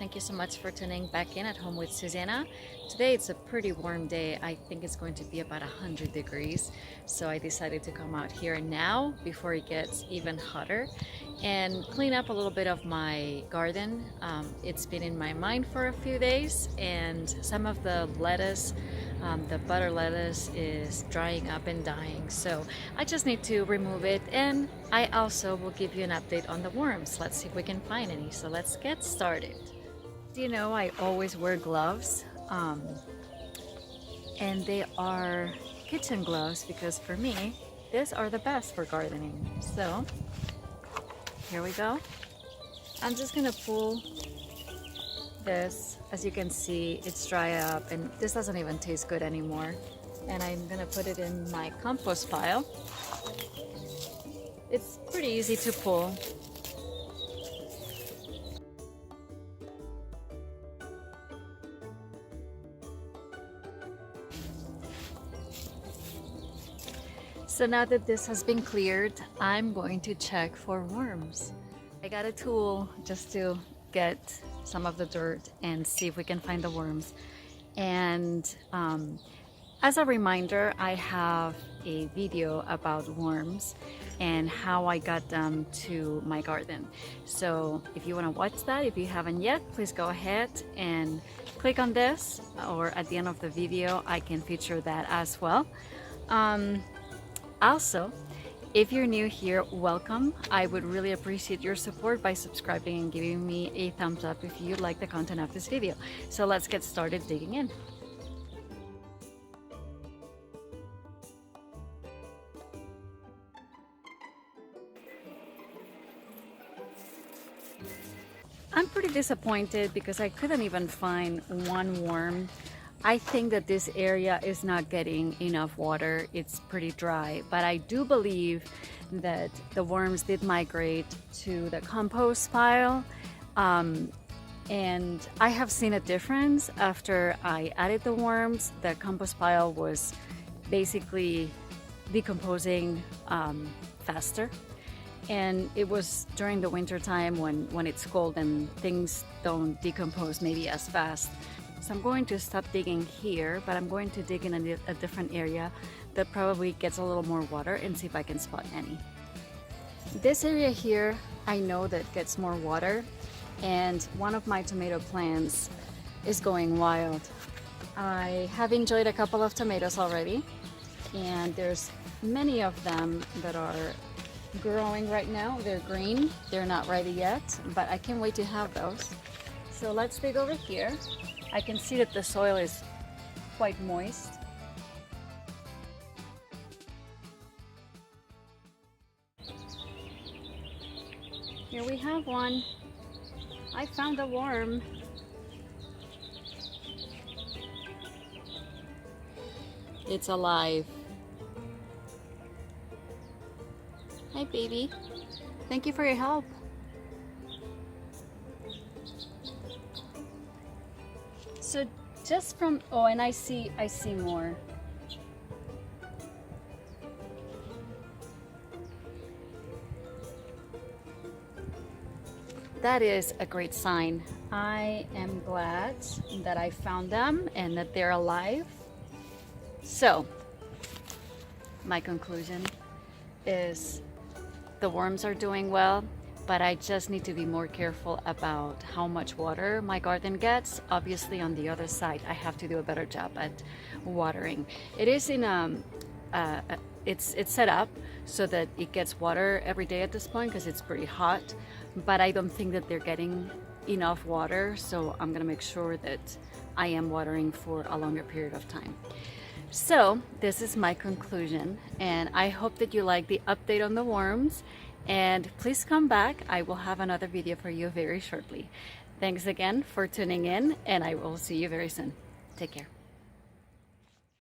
Thank you so much for tuning back in at home with Susana. Today it's a pretty warm day. I think it's going to be about 100 degrees. So I decided to come out here now before it gets even hotter and clean up a little bit of my garden. It's been in my mind for a few days, and some of the lettuce, the butter lettuce, is drying up and dying. So I just need to remove it, and I also will give you an update on the worms. Let's see if we can find any. So let's get started. You know, I always wear gloves, and they are kitchen gloves because for me, these are the best for gardening. So here we go. I'm just gonna pull this. As you can see, it's dry up, and this doesn't even taste good anymore. And I'm gonna put it in my compost pile. It's pretty easy to pull. So now that this has been cleared, I'm going to check for worms. I got a tool just to get some of the dirt and see if we can find the worms. And as a reminder, I have a video about worms and how I got them to my garden. So if you want to watch that, if you haven't yet, please go ahead and click on this, or at the end of the video I can feature that as well. Also, if you're new here, welcome. I would really appreciate your support by subscribing and giving me a thumbs up if you like the content of this video. So let's get started digging in. I'm pretty disappointed because I couldn't even find one worm. I think that this area is not getting enough water. It's pretty dry, but I do believe that the worms did migrate to the compost pile. And I have seen a difference after I added the worms. The compost pile was basically decomposing faster. And it was during the winter time when it's cold and things don't decompose maybe as fast. So I'm going to stop digging here, but I'm going to dig in a different area that probably gets a little more water and see if I can spot any. This area here, I know that gets more water, and one of my tomato plants is going wild. I have enjoyed a couple of tomatoes already, and there's many of them that are growing right now. They're green, they're not ready yet, but I can't wait to have those. So let's dig over here. I can see that the soil is quite moist. Here we have one. I found a worm. It's alive. Hi, baby. Thank you for your help. So just from, oh, and I see more. That is a great sign. I am glad that I found them and that they're alive. So my conclusion is the worms are doing well, but I just need to be more careful about how much water my garden gets. Obviously, on the other side, I have to do a better job at watering. It is in it's set up so that it gets water every day at this point because it's pretty hot, but I don't think that they're getting enough water, so I'm gonna make sure that I am watering for a longer period of time. So this is my conclusion, and I hope that you like the update on the worms, and please come back. I will have another video for you very shortly. Thanks again for tuning in, and I will see you very soon. Take care.